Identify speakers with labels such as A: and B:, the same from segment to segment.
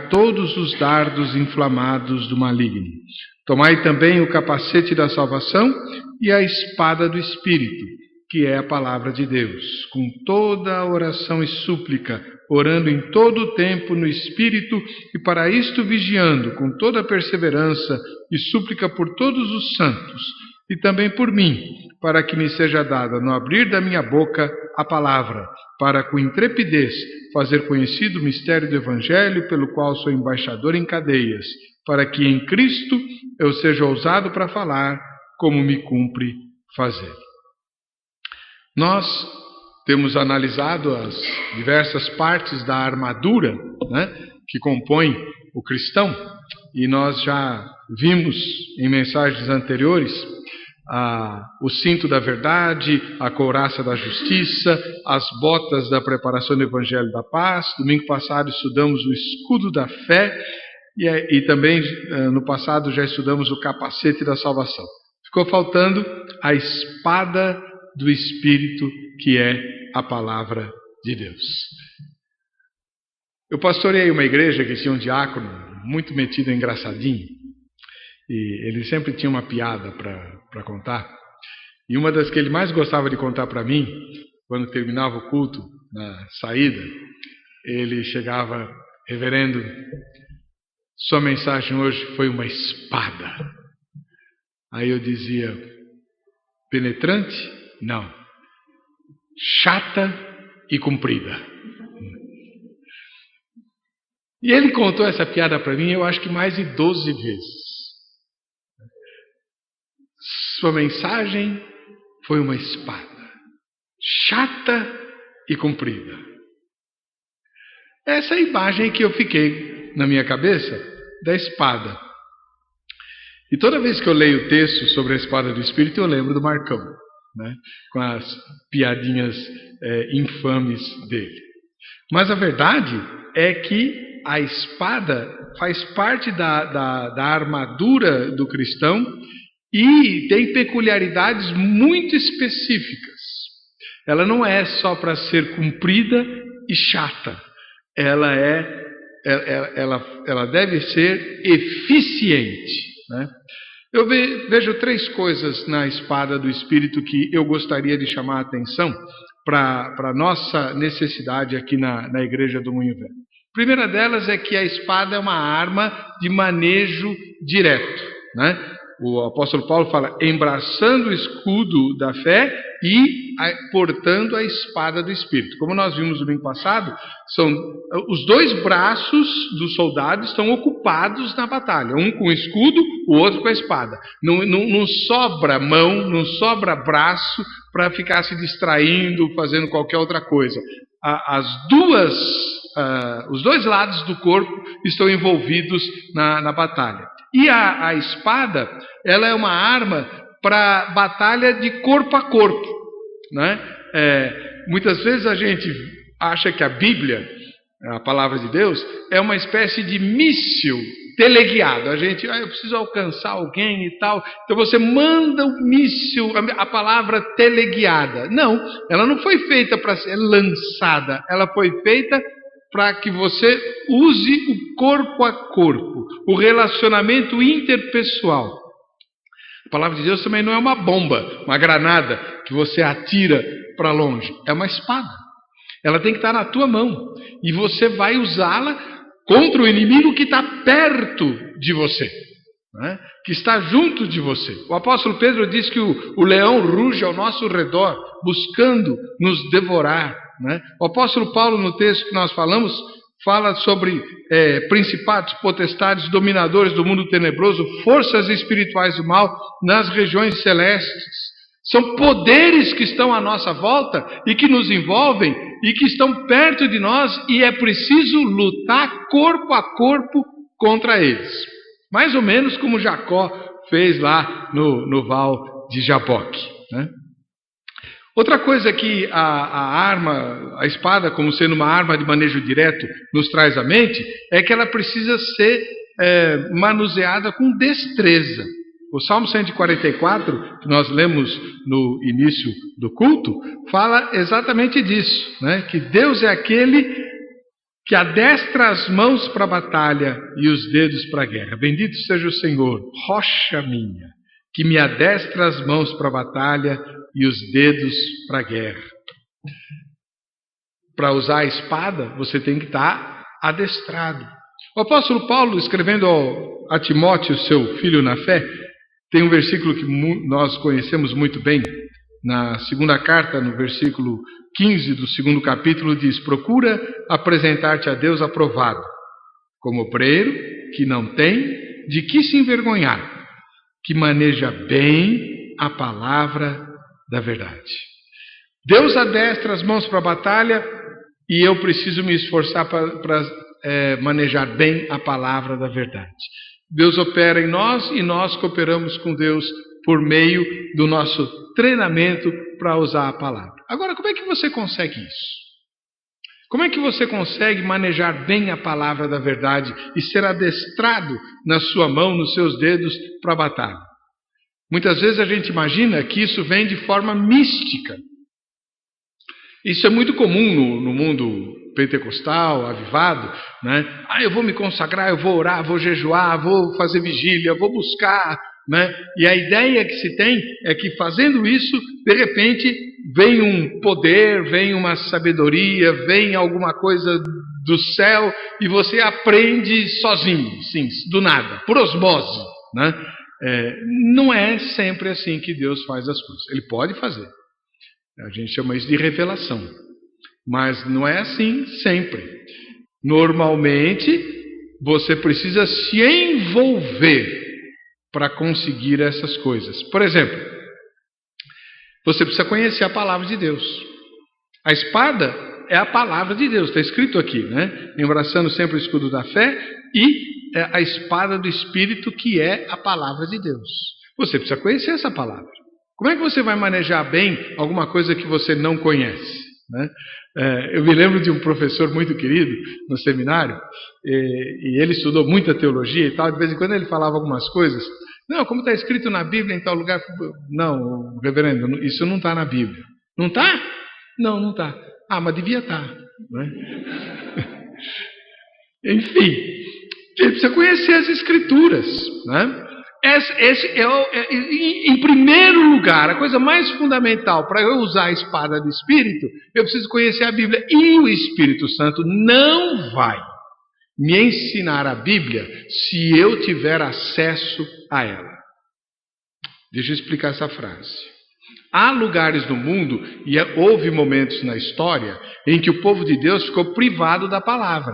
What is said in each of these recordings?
A: todos os dardos inflamados do maligno. Tomai também o capacete da salvação e a espada do Espírito, que é a palavra de Deus, com toda a oração e súplica, orando em todo o tempo no Espírito, e para isto vigiando com toda perseverança e súplica por todos os santos, e também por mim, para que me seja dada no abrir da minha boca a palavra, para com intrepidez fazer conhecido o mistério do Evangelho, pelo qual sou embaixador em cadeias, para que em Cristo eu seja ousado para falar, como me cumpre fazer. Nós temos analisado as diversas partes da armadura, que compõem o cristão, e nós já vimos em mensagens anteriores o cinto da verdade, a couraça da justiça, as botas da preparação do Evangelho da paz. Domingo passado estudamos o escudo da fé e também no passado já estudamos o capacete da salvação. Ficou faltando a espada do Espírito, que é a palavra de Deus. Eu pastoreei uma igreja que tinha um diácono muito metido engraçadinho, e ele sempre tinha uma piada para contar. E uma das que ele mais gostava de contar para mim, quando terminava o culto, na saída, ele chegava: reverendo, sua mensagem hoje foi uma espada. Aí eu dizia: penetrante? Não. Chata e comprida. E ele contou essa piada para mim, eu acho que mais de 12 vezes. Sua mensagem foi uma espada, chata e comprida. Essa é a imagem que eu fiquei na minha cabeça da espada. E toda vez que eu leio o texto sobre a espada do Espírito, eu lembro do Marcão, com as piadinhas infames dele. Mas a verdade é que a espada faz parte da armadura do cristão e tem peculiaridades muito específicas. Ela não é só para ser comprida e chata. Ela deve ser eficiente. Eu vejo 3 coisas na espada do Espírito que eu gostaria de chamar a atenção para a nossa necessidade aqui na Igreja do Moinho Velho. A primeira delas é que a espada é uma arma de manejo direto. O apóstolo Paulo fala: embraçando o escudo da fé e portando a espada do Espírito. Como nós vimos no domingo passado, são os 2 braços do soldado estão ocupados na batalha, um com o escudo, o outro com a espada. Não sobra mão, não sobra braço para ficar se distraindo, fazendo qualquer outra coisa. Os 2 lados do corpo estão envolvidos na batalha. E a espada, ela é uma arma para batalha de corpo a corpo. Muitas vezes a gente acha que a Bíblia, a palavra de Deus, é uma espécie de míssil teleguiado. A gente, eu preciso alcançar alguém e tal. Então você manda o míssil, a palavra teleguiada. Não, ela não foi feita para ser lançada. Ela foi feita para que você use o corpo a corpo, o relacionamento interpessoal. A palavra de Deus também não é uma bomba, uma granada que você atira para longe. É uma espada. Ela tem que estar na tua mão. E você vai usá-la contra o inimigo que está perto de você, que está junto de você. O apóstolo Pedro diz que o leão ruge ao nosso redor, buscando nos devorar. O apóstolo Paulo, no texto que nós falamos, fala sobre principados, potestades, dominadores do mundo tenebroso, forças espirituais do mal nas regiões celestes. São poderes que estão à nossa volta e que nos envolvem e que estão perto de nós, e é preciso lutar corpo a corpo contra eles. Mais ou menos como Jacó fez lá no Val de Jaboque. Outra coisa que a espada, como sendo uma arma de manejo direto, nos traz à mente, é que ela precisa ser manuseada com destreza. O Salmo 144, que nós lemos no início do culto, fala exatamente disso, que Deus é aquele que adestra as mãos para a batalha e os dedos para a guerra. Bendito seja o Senhor, rocha minha, que me adestra as mãos para a batalha e os dedos para a guerra. Para usar a espada, você tem que estar adestrado. O apóstolo Paulo, escrevendo a Timóteo, seu filho na fé, tem um versículo que nós conhecemos muito bem. Na segunda carta, no versículo 15 do segundo capítulo, diz: procura apresentar-te a Deus aprovado, como obreiro que não tem de que se envergonhar, que maneja bem a palavra da verdade. Deus adestra as mãos para a batalha e eu preciso me esforçar para manejar bem a palavra da verdade. Deus opera em nós e nós cooperamos com Deus por meio do nosso treinamento para usar a palavra. Agora, como é que você consegue isso? Como é que você consegue manejar bem a palavra da verdade e ser adestrado na sua mão, nos seus dedos, para a batalha? Muitas vezes a gente imagina que isso vem de forma mística. Isso é muito comum no mundo pentecostal, avivado, né? Eu vou me consagrar, eu vou orar, vou jejuar, vou fazer vigília, vou buscar, né? E a ideia que se tem é que fazendo isso, de repente, vem um poder, vem uma sabedoria, vem alguma coisa do céu e você aprende sozinho, sim, do nada, por osmose, né? Não é sempre assim que Deus faz as coisas. Ele pode fazer. A gente chama isso de revelação. Mas não é assim sempre. Normalmente, você precisa se envolver para conseguir essas coisas. Por exemplo, você precisa conhecer a palavra de Deus. A espada é a palavra de Deus, está escrito aqui, né? Embraçando sempre o escudo da fé e a espada do Espírito, que é a palavra de Deus. Você precisa conhecer essa palavra. Como é que você vai manejar bem alguma coisa que você não conhece, né? Eu me lembro de um professor muito querido no seminário, e ele estudou muita teologia e tal. De vez em quando ele falava algumas coisas. Não, como está escrito na Bíblia em tal lugar. Não, reverendo, isso não está na Bíblia. Não está? Não, não está. Mas devia estar, né? Enfim, ele precisa conhecer as Escrituras, né? Esse em primeiro lugar, a coisa mais fundamental para eu usar a espada do Espírito, eu preciso conhecer a Bíblia. E o Espírito Santo não vai me ensinar a Bíblia se eu tiver acesso a ela. Deixa eu explicar essa frase. Há lugares no mundo, e houve momentos na história, em que o povo de Deus ficou privado da palavra.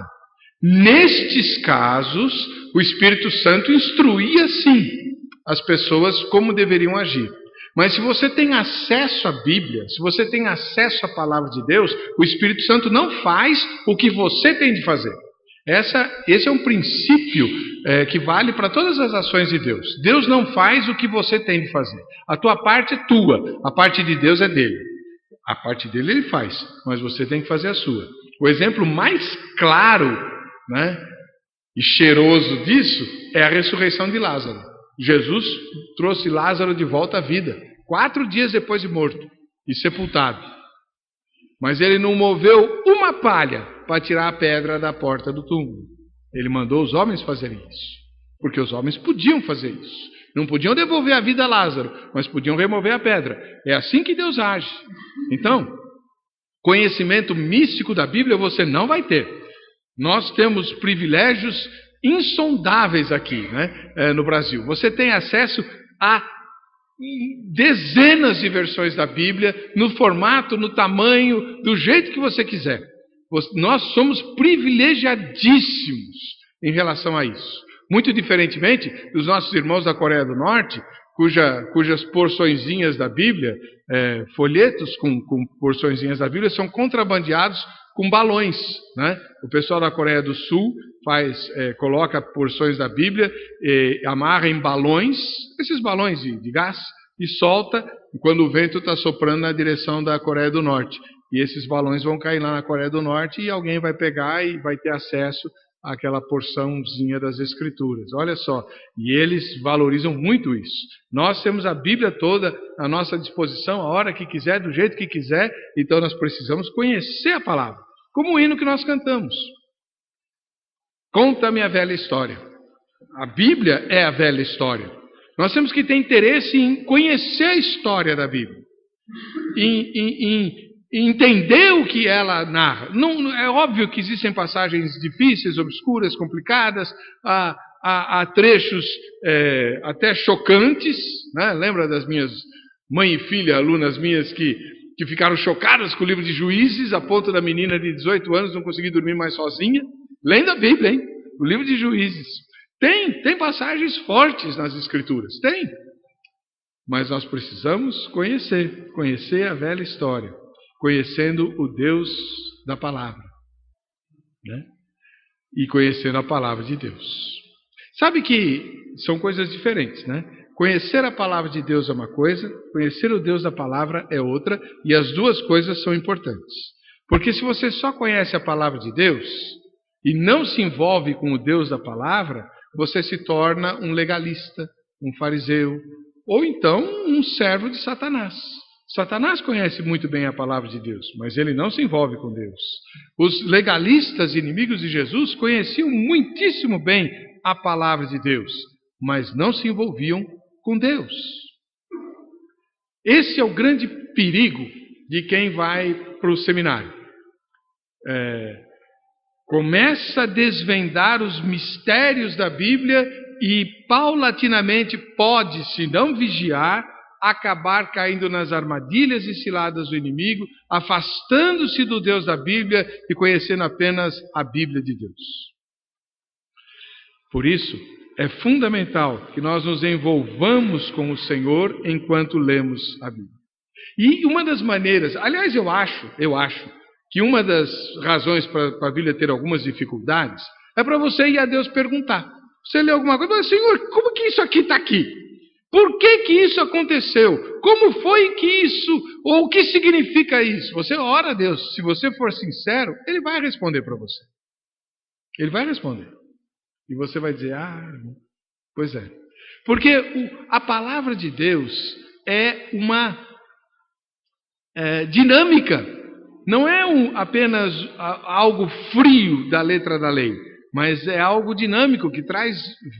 A: Nestes casos, o Espírito Santo instruía, sim, as pessoas como deveriam agir. Mas se você tem acesso à Bíblia, se você tem acesso à palavra de Deus, o Espírito Santo não faz o que você tem de fazer. Esse é um princípio que vale para todas as ações de Deus. Deus não faz o que você tem de fazer. A tua parte é tua, a parte de Deus é dele. A parte dele ele faz, mas você tem que fazer a sua. O exemplo mais claro, né, e cheiroso disso é a ressurreição de Lázaro. Jesus trouxe Lázaro de volta à vida, 4 dias depois de morto e sepultado. Mas ele não moveu uma palha para tirar a pedra da porta do túmulo. Ele mandou os homens fazerem isso, porque os homens podiam fazer isso. Não podiam devolver a vida a Lázaro, mas podiam remover a pedra. É assim que Deus age. Então, conhecimento místico da Bíblia você não vai ter. Nós temos privilégios insondáveis aqui, né, no Brasil. Você tem acesso a dezenas de versões da Bíblia, no formato, no tamanho, do jeito que você quiser. Nós somos privilegiadíssimos em relação a isso. Muito diferentemente dos nossos irmãos da Coreia do Norte, cujas porçõezinhas da Bíblia, folhetos com porçõezinhas da Bíblia, são contrabandeados com balões, né? O pessoal da Coreia do Sul coloca porções da Bíblia, amarra em balões, esses balões de gás, e solta quando o vento está soprando na direção da Coreia do Norte. E esses balões vão cair lá na Coreia do Norte e alguém vai pegar e vai ter acesso àquela porçãozinha das Escrituras. Olha só, e eles valorizam muito isso. Nós temos a Bíblia toda à nossa disposição, a hora que quiser, do jeito que quiser, então nós precisamos conhecer a palavra, como o hino que nós cantamos. Conta-me a velha história. A Bíblia é a velha história. Nós temos que ter interesse em conhecer a história da Bíblia, em entender o que ela narra. Não, é óbvio que existem passagens difíceis, obscuras, complicadas, há trechos até chocantes, né? Lembra das minhas mãe e filha, alunas minhas, que ficaram chocadas com o livro de Juízes, a ponto da menina de 18 anos não conseguir dormir mais sozinha? Lendo a Bíblia, hein? O livro de Juízes. Tem passagens fortes nas Escrituras, tem. Mas nós precisamos conhecer a velha história, conhecendo o Deus da palavra, né? E conhecendo a palavra de Deus. Sabe que são coisas diferentes, né? Conhecer a palavra de Deus é uma coisa, conhecer o Deus da palavra é outra, e as duas coisas são importantes. Porque se você só conhece a palavra de Deus e não se envolve com o Deus da palavra, você se torna um legalista, um fariseu, ou então um servo de Satanás. Satanás conhece muito bem a palavra de Deus, mas ele não se envolve com Deus. Os legalistas inimigos de Jesus conheciam muitíssimo bem a palavra de Deus, mas não se envolviam com Deus. Esse é o grande perigo de quem vai para o seminário. Começa a desvendar os mistérios da Bíblia e paulatinamente pode, se não vigiar, acabar caindo nas armadilhas e ciladas do inimigo, afastando-se do Deus da Bíblia e conhecendo apenas a Bíblia de Deus. Por isso, é fundamental que nós nos envolvamos com o Senhor enquanto lemos a Bíblia. E uma das maneiras, aliás, eu acho que uma das razões para a Bíblia ter algumas dificuldades é para você ir a Deus perguntar. Você lê alguma coisa, mas, Senhor, como que isso aqui está aqui? Por que isso aconteceu? Como foi que isso, ou o que significa isso? Você ora a Deus, se você for sincero, Ele vai responder para você. Ele vai responder. E você vai dizer, pois é. Porque a palavra de Deus é uma dinâmica. Não é apenas algo frio da letra da lei, mas é algo dinâmico que traz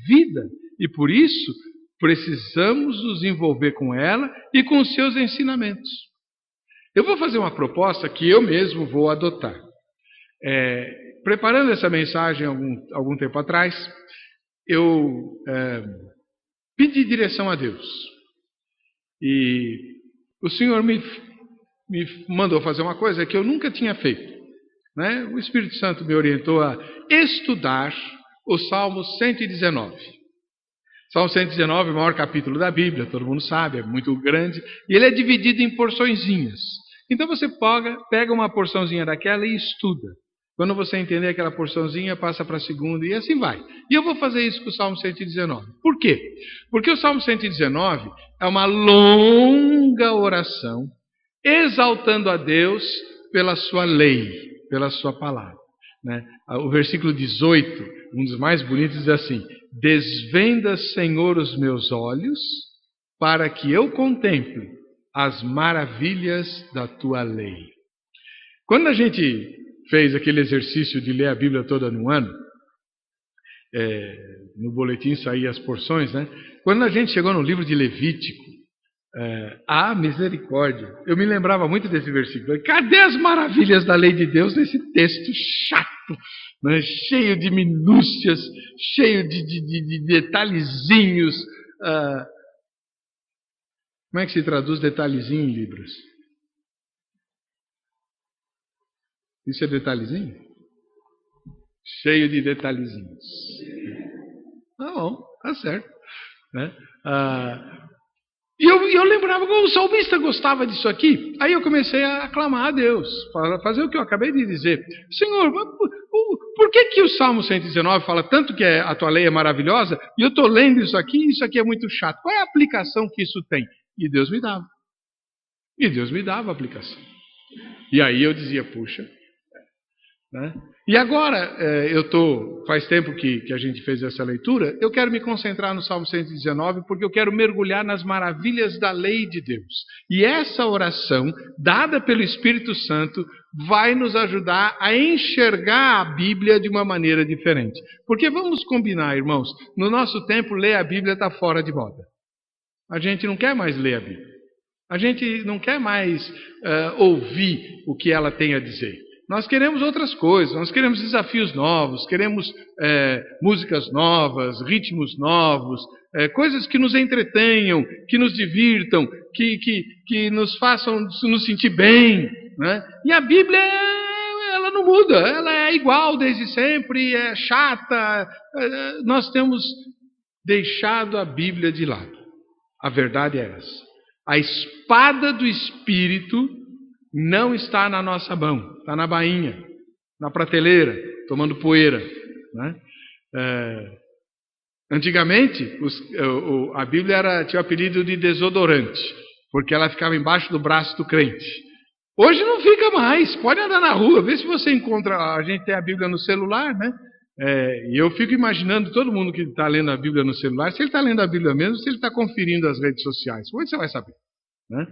A: vida. E por isso, precisamos nos envolver com ela e com os seus ensinamentos. Eu vou fazer uma proposta que eu mesmo vou adotar. Preparando essa mensagem algum tempo atrás, eu pedi direção a Deus. E o Senhor me mandou fazer uma coisa que eu nunca tinha feito, né? O Espírito Santo me orientou a estudar o Salmo 119. Salmo 119 é o maior capítulo da Bíblia, todo mundo sabe, é muito grande, e ele é dividido em porçõezinhas. Então você pega uma porçãozinha daquela e estuda. Quando você entender aquela porçãozinha, passa para a segunda e assim vai. E eu vou fazer isso com o Salmo 119. Por quê? Porque o Salmo 119 é uma longa oração exaltando a Deus pela sua lei, pela sua palavra, né? O versículo 18, um dos mais bonitos, diz assim: desvenda, Senhor, os meus olhos, para que eu contemple as maravilhas da tua lei. Quando a gente fez aquele exercício de ler a Bíblia toda no ano, no boletim saíam as porções, né? Quando a gente chegou no livro de Levítico, misericórdia, eu me lembrava muito desse versículo. Cadê as maravilhas da lei de Deus nesse texto chato, né? Cheio de minúcias, cheio de detalhezinhos. Como é que se traduz detalhezinho em Libras? Isso é detalhezinho? Cheio de detalhezinhos. Tá bom, tá certo, né? E eu lembrava que o salmista gostava disso aqui. Aí eu comecei a clamar a Deus, para fazer o que eu acabei de dizer. Senhor, por que o Salmo 119 fala tanto que a tua lei é maravilhosa, e eu estou lendo isso aqui é muito chato? Qual é a aplicação que isso tem? E Deus me dava. E Deus me dava a aplicação. E aí eu dizia, puxa, né? E agora, faz tempo que a gente fez essa leitura, eu quero me concentrar no Salmo 119, porque eu quero mergulhar nas maravilhas da lei de Deus. E essa oração, dada pelo Espírito Santo, vai nos ajudar a enxergar a Bíblia de uma maneira diferente. Porque vamos combinar, irmãos, no nosso tempo, ler a Bíblia está fora de moda. A gente não quer mais ler a Bíblia. A gente não quer mais ouvir o que ela tem a dizer. Nós queremos outras coisas, nós queremos desafios novos, queremos músicas novas, ritmos novos, coisas que nos entretenham, que nos divirtam, que nos façam nos sentir bem. Né? E a Bíblia, ela não muda, ela é igual desde sempre, é chata. Nós temos deixado a Bíblia de lado. A verdade é essa. A espada do Espírito não está na nossa mão, está na bainha, na prateleira, tomando poeira. Né? Antigamente, a Bíblia tinha o apelido de desodorante, porque ela ficava embaixo do braço do crente. Hoje não fica mais, pode andar na rua, vê se você encontra, a gente tem a Bíblia no celular, né? E eu fico imaginando todo mundo que está lendo a Bíblia no celular, se ele está lendo a Bíblia mesmo, se ele está conferindo as redes sociais. Hoje você vai saber. Né?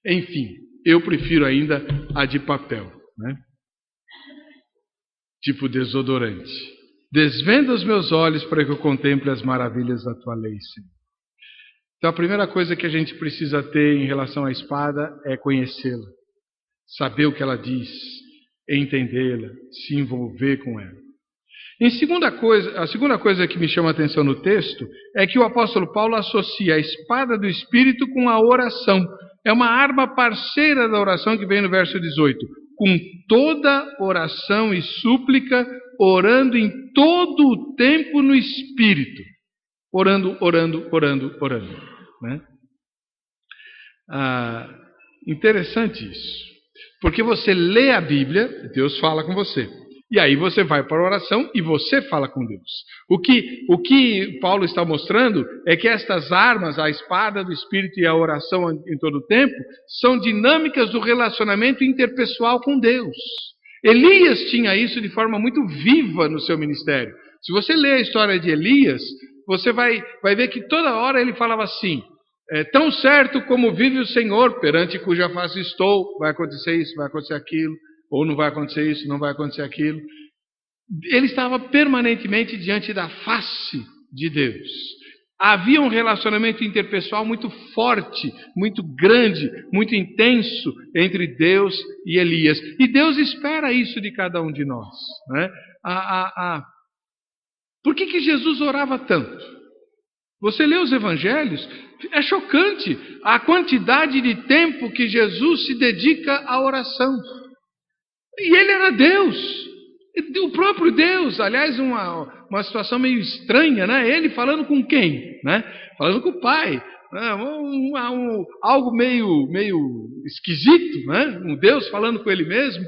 A: Enfim, eu prefiro ainda a de papel. Né? Tipo desodorante. Desvenda os meus olhos para que eu contemple as maravilhas da tua lei, Senhor. Então a primeira coisa que a gente precisa ter em relação à espada é conhecê-la. Saber o que ela diz, entendê-la, se envolver com ela. A segunda coisa que me chama a atenção no texto é que o apóstolo Paulo associa a espada do Espírito com a oração. É uma arma parceira da oração que vem no verso 18. Com toda oração e súplica, orando em todo o tempo no Espírito. Orando. Né? Interessante isso. Porque você lê a Bíblia, Deus fala com você. E aí você vai para a oração e você fala com Deus. O que Paulo está mostrando é que estas armas, a espada do Espírito e a oração em todo o tempo, são dinâmicas do relacionamento interpessoal com Deus. Elias tinha isso de forma muito viva no seu ministério. Se você ler a história de Elias, você vai ver que toda hora ele falava assim: tão certo como vive o Senhor, perante cuja face estou, vai acontecer isso, vai acontecer aquilo. Ou não vai acontecer isso, não vai acontecer aquilo. Ele estava permanentemente diante da face de Deus. Havia um relacionamento interpessoal muito forte, muito grande, muito intenso entre Deus e Elias. E Deus espera isso de cada um de nós. Né? Por que Jesus orava tanto? Você lê os evangelhos, é chocante a quantidade de tempo que Jesus se dedica à oração. E ele era Deus, o próprio Deus. Aliás, uma situação meio estranha, né? Ele falando com quem? Né? Falando com o Pai. Né? Algo meio esquisito, né? Um Deus falando com ele mesmo.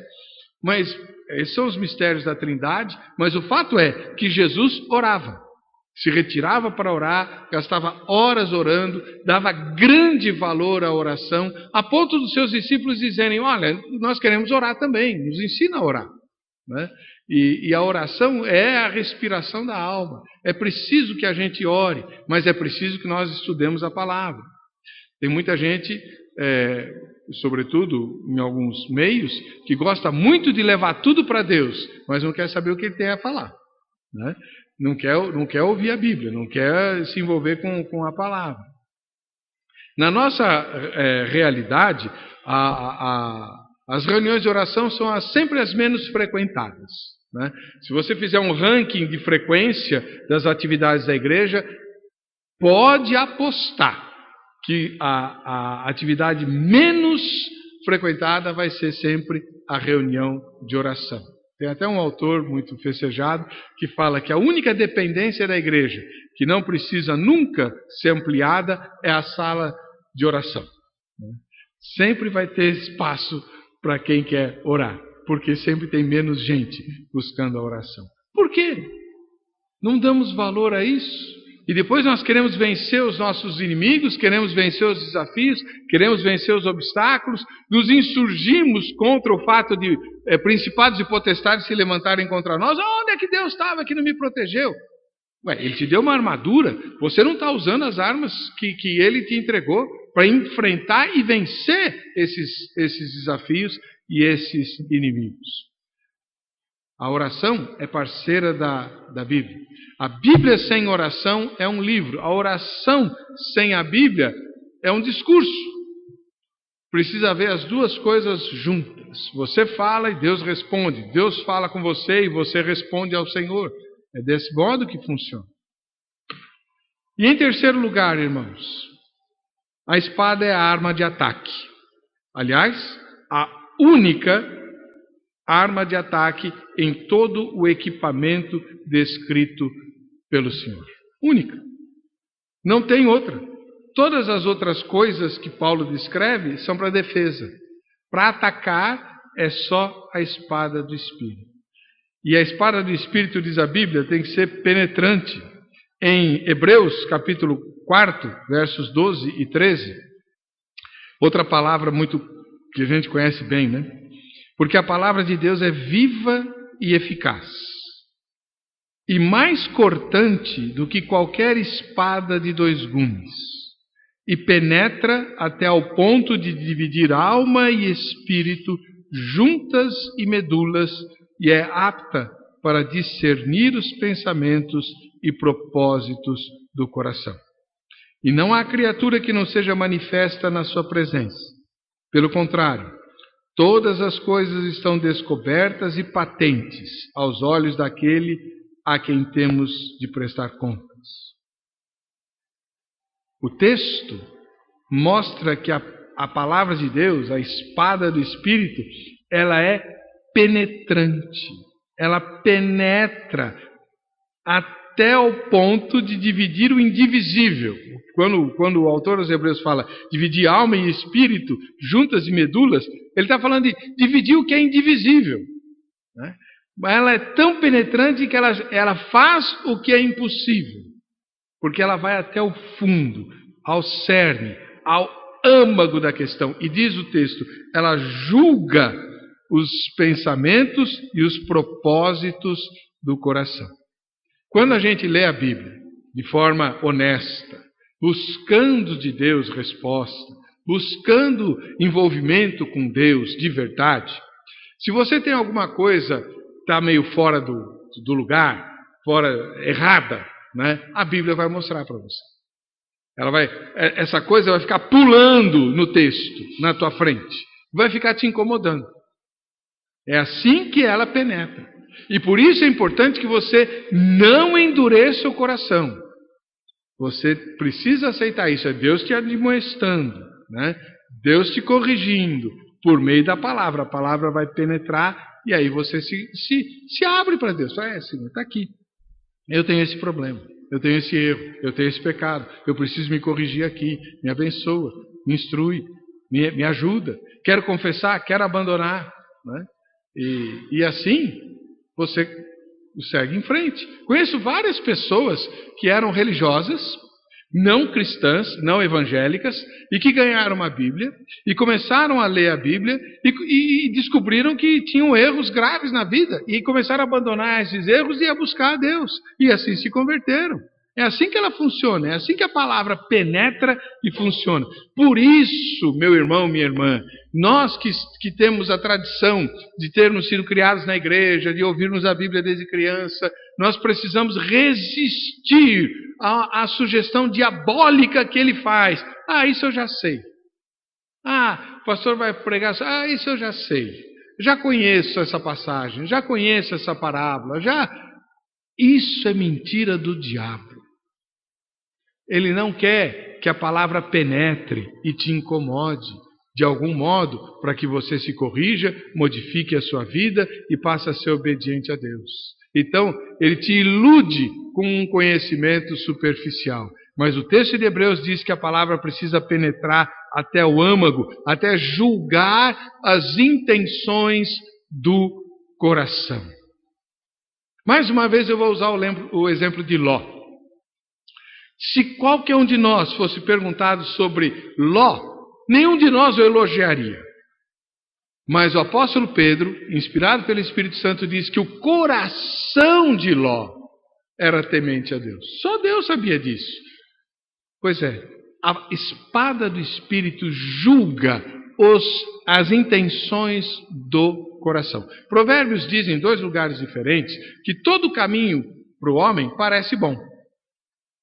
A: Mas esses são os mistérios da Trindade. Mas o fato é que Jesus orava. Se retirava para orar, gastava horas orando, dava grande valor à oração, a ponto dos seus discípulos dizerem: olha, nós queremos orar também, nos ensina a orar. Né? E a oração é a respiração da alma. É preciso que a gente ore, mas é preciso que nós estudemos a palavra. Tem muita gente, sobretudo em alguns meios, que gosta muito de levar tudo para Deus, mas não quer saber o que ele tem a falar. Né? Não quer ouvir a Bíblia, não quer se envolver com a palavra. Na nossa realidade, as reuniões de oração são sempre as menos frequentadas. Né? Se você fizer um ranking de frequência das atividades da igreja, pode apostar que a atividade menos frequentada vai ser sempre a reunião de oração. Tem até um autor muito festejado que fala que a única dependência da igreja que não precisa nunca ser ampliada é a sala de oração. Sempre vai ter espaço para quem quer orar, porque sempre tem menos gente buscando a oração. Por quê? Não damos valor a isso? E depois nós queremos vencer os nossos inimigos, queremos vencer os desafios, queremos vencer os obstáculos, nos insurgimos contra o fato de principados e potestades se levantarem contra nós, onde é que Deus estava que não me protegeu? Ué, Ele te deu uma armadura, você não está usando as armas que Ele te entregou para enfrentar e vencer esses desafios e esses inimigos. A oração é parceira da Bíblia. A Bíblia sem oração é um livro. A oração sem a Bíblia é um discurso. Precisa ver as duas coisas juntas. Você fala e Deus responde. Deus fala com você e você responde ao Senhor. É desse modo que funciona. E em terceiro lugar, irmãos, a espada é a arma de ataque. Aliás, a única arma de ataque em todo o equipamento descrito pelo Senhor. Única. Não tem outra. Todas as outras coisas que Paulo descreve são para defesa. Para atacar é só a espada do Espírito. E a espada do Espírito, diz a Bíblia, tem que ser penetrante. Em Hebreus, capítulo 4, versos 12 e 13, outra palavra muito que a gente conhece bem, né? Porque a palavra de Deus é viva e eficaz, e mais cortante do que qualquer espada de dois gumes, e penetra até ao ponto de dividir alma e espírito, juntas e medulas, e é apta para discernir os pensamentos e propósitos do coração. E não há criatura que não seja manifesta na sua presença. Pelo contrário, todas as coisas estão descobertas e patentes aos olhos daquele a quem temos de prestar contas. O texto mostra que a palavra de Deus, a espada do Espírito, ela é penetrante. Ela penetra até o ponto de dividir o indivisível. Quando o autor dos Hebreus fala dividir alma e espírito, juntas e medulas, ele está falando de dividir o que é indivisível, né? Ela é tão penetrante que ela faz o que é impossível, porque ela vai até o fundo, ao cerne, ao âmago da questão. E diz o texto, ela julga os pensamentos e os propósitos do coração. Quando a gente lê a Bíblia de forma honesta, buscando de Deus resposta, buscando envolvimento com Deus de verdade, se você tem alguma coisa que está meio fora do lugar, errada, né, a Bíblia vai mostrar para você. Essa coisa vai ficar pulando no texto, na tua frente, vai ficar te incomodando. É assim que ela penetra. E por isso é importante que você não endureça o coração. Você precisa aceitar isso. É Deus te admoestando, né? Deus te corrigindo por meio da palavra. A palavra vai penetrar e aí você se abre para Deus. Fala, Senhor, está aqui. Eu tenho esse problema, eu tenho esse erro, eu tenho esse pecado. Eu preciso me corrigir aqui. Me abençoa, me instrui, me ajuda. Quero confessar, quero abandonar, né? E assim você segue em frente. Conheço várias pessoas que eram religiosas, não cristãs, não evangélicas, e que ganharam uma Bíblia, e começaram a ler a Bíblia, e descobriram que tinham erros graves na vida, e começaram a abandonar esses erros e a buscar a Deus, e assim se converteram. É assim que ela funciona, é assim que a palavra penetra e funciona. Por isso, meu irmão, minha irmã, nós que temos a tradição de termos sido criados na igreja, de ouvirmos a Bíblia desde criança, nós precisamos resistir à sugestão diabólica que ele faz. Ah, isso eu já sei. Ah, o pastor vai pregar, isso eu já sei. Já conheço essa passagem, já conheço essa parábola, Isso é mentira do diabo. Ele não quer que a palavra penetre e te incomode de algum modo para que você se corrija, modifique a sua vida e passe a ser obediente a Deus. Então, ele te ilude com um conhecimento superficial. Mas o texto de Hebreus diz que a palavra precisa penetrar até o âmago, até julgar as intenções do coração. Mais uma vez eu vou usar o exemplo de Ló. Se qualquer um de nós fosse perguntado sobre Ló, nenhum de nós o elogiaria. Mas o apóstolo Pedro, inspirado pelo Espírito Santo, diz que o coração de Ló era temente a Deus. Só Deus sabia disso. Pois é, a espada do Espírito julga as intenções do coração. Provérbios diz em 2 lugares diferentes que todo caminho para o homem parece bom.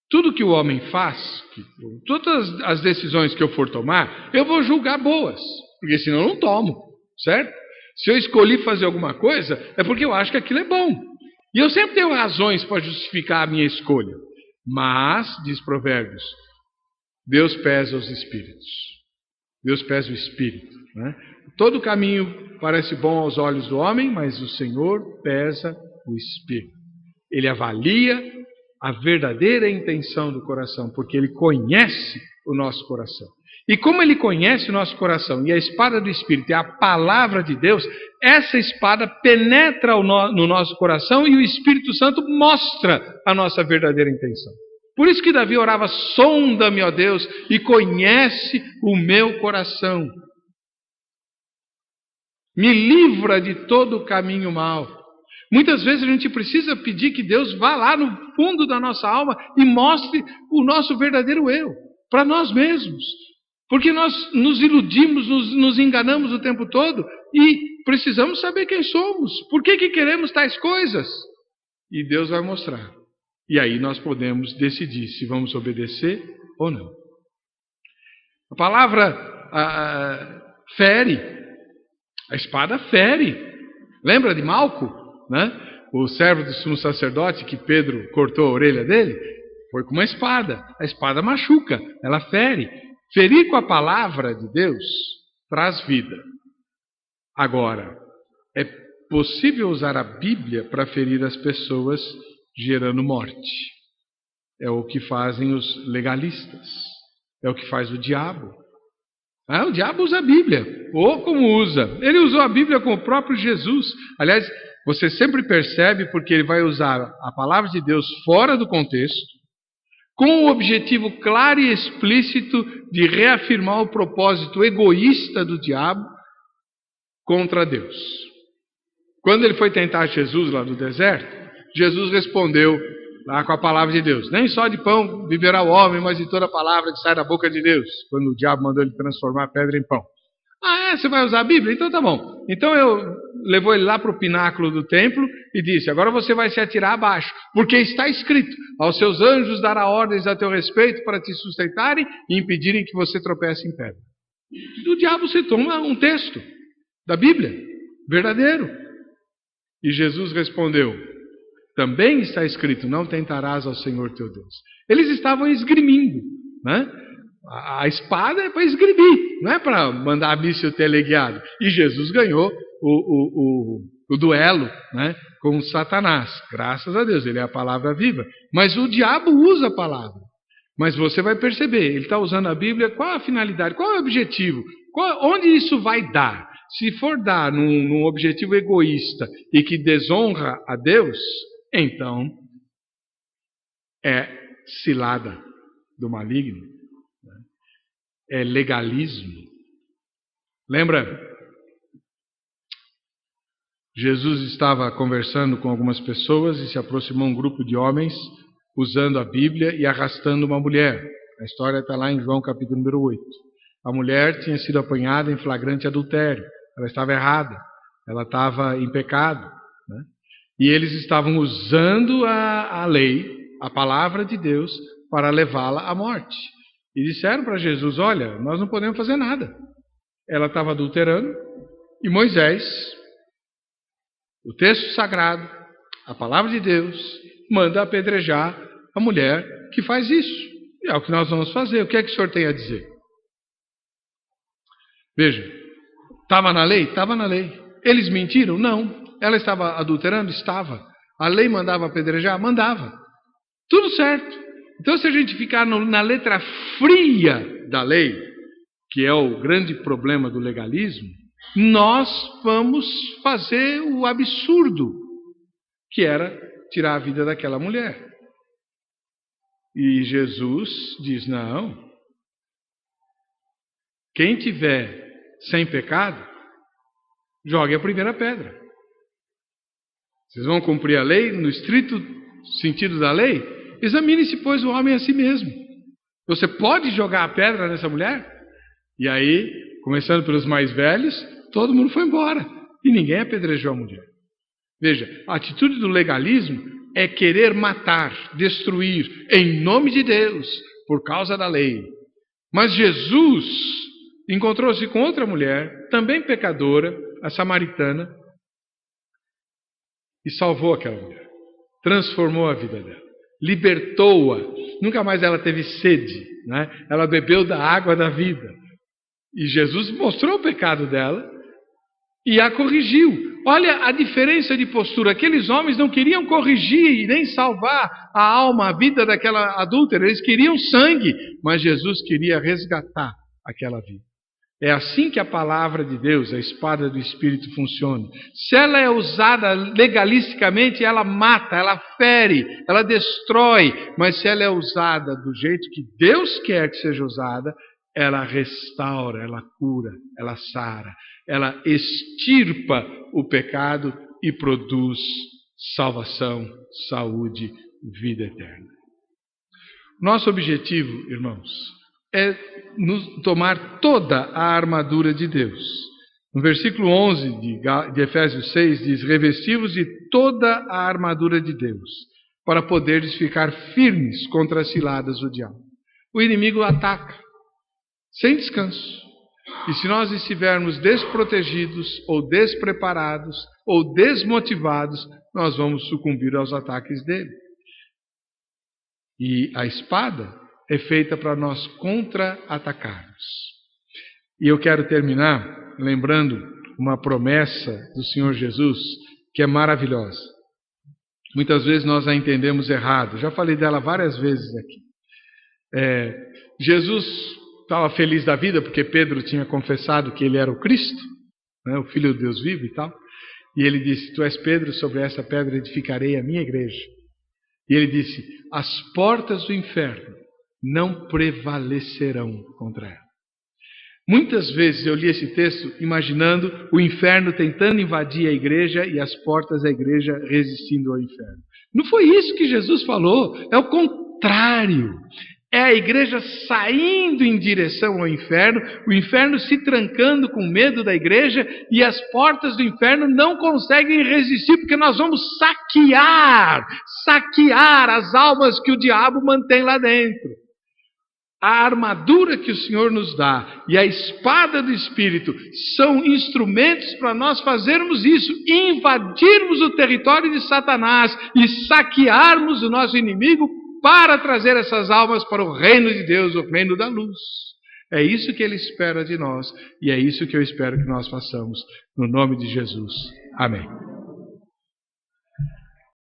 A: Tudo que o homem faz, todas as decisões que eu for tomar, eu vou julgar boas, porque senão eu não tomo. Certo? Se eu escolhi fazer alguma coisa, é porque eu acho que aquilo é bom. E eu sempre tenho razões para justificar a minha escolha. Mas, diz Provérbios, Deus pesa os espíritos. Deus pesa o espírito. Né? Todo caminho parece bom aos olhos do homem, mas o Senhor pesa o espírito. Ele avalia a verdadeira intenção do coração, porque Ele conhece o nosso coração. E como Ele conhece o nosso coração, e a espada do Espírito é a palavra de Deus, essa espada penetra no nosso coração e o Espírito Santo mostra a nossa verdadeira intenção. Por isso que Davi orava: sonda-me, ó Deus, e conhece o meu coração. Me livra de todo o caminho mau. Muitas vezes a gente precisa pedir que Deus vá lá no fundo da nossa alma e mostre o nosso verdadeiro eu, para nós mesmos. Porque nós nos iludimos, nos enganamos o tempo todo e precisamos saber quem somos. Por que queremos tais coisas? E Deus vai mostrar. E aí nós podemos decidir se vamos obedecer ou não. A palavra fere. A espada fere. Lembra de Malco? Né? O servo do sumo sacerdote que Pedro cortou a orelha dele? Foi com uma espada. A espada machuca, ela fere. Ferir com a palavra de Deus traz vida. Agora, é possível usar a Bíblia para ferir as pessoas gerando morte. É o que fazem os legalistas. É o que faz o diabo. O diabo usa a Bíblia. Ou como usa? Ele usou a Bíblia com o próprio Jesus. Aliás, você sempre percebe porque ele vai usar a palavra de Deus fora do contexto, com o objetivo claro e explícito de reafirmar o propósito egoísta do diabo contra Deus. Quando ele foi tentar Jesus lá no deserto, Jesus respondeu lá com a palavra de Deus: nem só de pão viverá o homem, mas de toda a palavra que sai da boca de Deus. Quando o diabo mandou ele transformar a pedra em pão. Você vai usar a Bíblia? Então tá bom. Então levou ele lá para o pináculo do templo e disse: agora você vai se atirar abaixo, porque está escrito: aos seus anjos dará ordens a teu respeito para te sustentarem e impedirem que você tropece em pedra. Do diabo você toma um texto da Bíblia, verdadeiro. E Jesus respondeu: também está escrito: não tentarás ao Senhor teu Deus. Eles estavam esgrimindo, né? A espada é para esgrimir, não é para mandar míssil teleguiado. E Jesus ganhou o duelo, né, com Satanás. Graças a Deus, ele é a palavra viva. Mas o diabo usa a palavra. Mas você vai perceber, ele está usando a Bíblia, qual a finalidade, qual é o objetivo, onde isso vai dar? Se for dar num objetivo egoísta e que desonra a Deus, então é cilada do maligno. É legalismo. Lembra? Jesus estava conversando com algumas pessoas e se aproximou um grupo de homens usando a Bíblia e arrastando uma mulher. A história está lá em João capítulo número 8. A mulher tinha sido apanhada em flagrante adultério. Ela estava errada. Ela estava em pecado. Né? E eles estavam usando a lei, a palavra de Deus, para levá-la à morte. E disseram para Jesus: olha, nós não podemos fazer nada. Ela estava adulterando e Moisés, o texto sagrado, a palavra de Deus, manda apedrejar a mulher que faz isso. E é o que nós vamos fazer. O que é que o senhor tem a dizer? Veja, estava na lei? Estava na lei. Eles mentiram? Não. Ela estava adulterando? Estava. A lei mandava apedrejar? Mandava. Tudo certo. Então, se a gente ficar na letra fria da lei, que é o grande problema do legalismo, nós vamos fazer o absurdo, que era tirar a vida daquela mulher. E Jesus diz: não. Quem tiver sem pecado, jogue a primeira pedra. Vocês vão cumprir a lei no estrito sentido da lei? Examine-se, pois, o homem a si mesmo. Você pode jogar a pedra nessa mulher? E aí, começando pelos mais velhos, todo mundo foi embora. E ninguém apedrejou a mulher. Veja, a atitude do legalismo é querer matar, destruir, em nome de Deus, por causa da lei. Mas Jesus encontrou-se com outra mulher, também pecadora, a samaritana, e salvou aquela mulher. Transformou a vida dela. Libertou-a. Nunca mais ela teve sede, né? Ela bebeu da água da vida. E Jesus mostrou o pecado dela e a corrigiu. Olha a diferença de postura. Aqueles homens não queriam corrigir e nem salvar a alma, a vida daquela adúltera. Eles queriam sangue, mas Jesus queria resgatar aquela vida. É assim que a palavra de Deus, a espada do Espírito, funciona. Se ela é usada legalisticamente, ela mata, ela fere, ela destrói. Mas se ela é usada do jeito que Deus quer que seja usada, ela restaura, ela cura, ela sara, ela extirpa o pecado e produz salvação, saúde, vida eterna. Nosso objetivo, irmãos, é tomar toda a armadura de Deus. No versículo 11 de Efésios 6 diz: revesti-vos de toda a armadura de Deus, para poderes ficar firmes contra as ciladas do diabo. O inimigo ataca, sem descanso. E se nós estivermos desprotegidos, ou despreparados, ou desmotivados, nós vamos sucumbir aos ataques dele. E a espada é feita para nós contra-atacarmos. E eu quero terminar lembrando uma promessa do Senhor Jesus que é maravilhosa. Muitas vezes nós a entendemos errado. Já falei dela várias vezes aqui. Jesus estava feliz da vida porque Pedro tinha confessado que ele era o Cristo, né, o Filho de Deus vivo e tal. E ele disse: tu és Pedro, sobre essa pedra edificarei a minha igreja. E ele disse: as portas do inferno não prevalecerão contra ela. Muitas vezes eu li esse texto imaginando o inferno tentando invadir a igreja e as portas da igreja resistindo ao inferno. Não foi isso que Jesus falou, é o contrário. É a igreja saindo em direção ao inferno, o inferno se trancando com medo da igreja e as portas do inferno não conseguem resistir, porque nós vamos saquear as almas que o diabo mantém lá dentro. A armadura que o Senhor nos dá e a espada do Espírito são instrumentos para nós fazermos isso, invadirmos o território de Satanás e saquearmos o nosso inimigo para trazer essas almas para o reino de Deus, o reino da luz. É isso que Ele espera de nós e é isso que eu espero que nós façamos, no nome de Jesus. Amém.